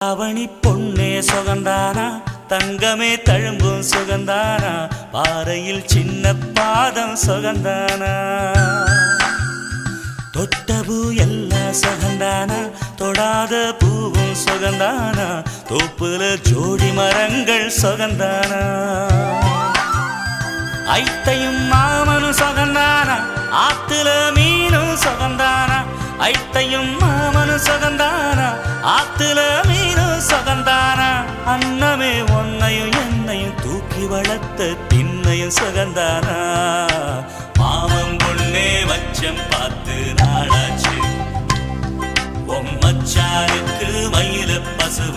அவனி பொன்னே சுகந்தானா, தங்கமே தழும்பும் சுகந்தானா, பாறையில் சின்ன பாதம் சுகந்தானா, தொட்ட பூ எல்லாம் சுகந்தானா, தொடாத பூவும் சுகந்தானா, தோப்புல ஜோடி மரங்கள் சுகந்தானா, ஐத்தையும் மாமனும் சுகந்தானா, ஆத்துல மீனும் சுகந்தானா, ஐத்தையும் மாமனும் சுகந்தானா, ஆத்துல மீனும் சுகந்தானா, அன்னமே ஒன்னையும் என்னையும் தூக்கி வளர்த்த திண்ணையும் சுகந்தானா, மாமன் பொண்ணே வச்சம் பார்த்து நாளாச்சு, மச்சானுக்கு மயில பசுவ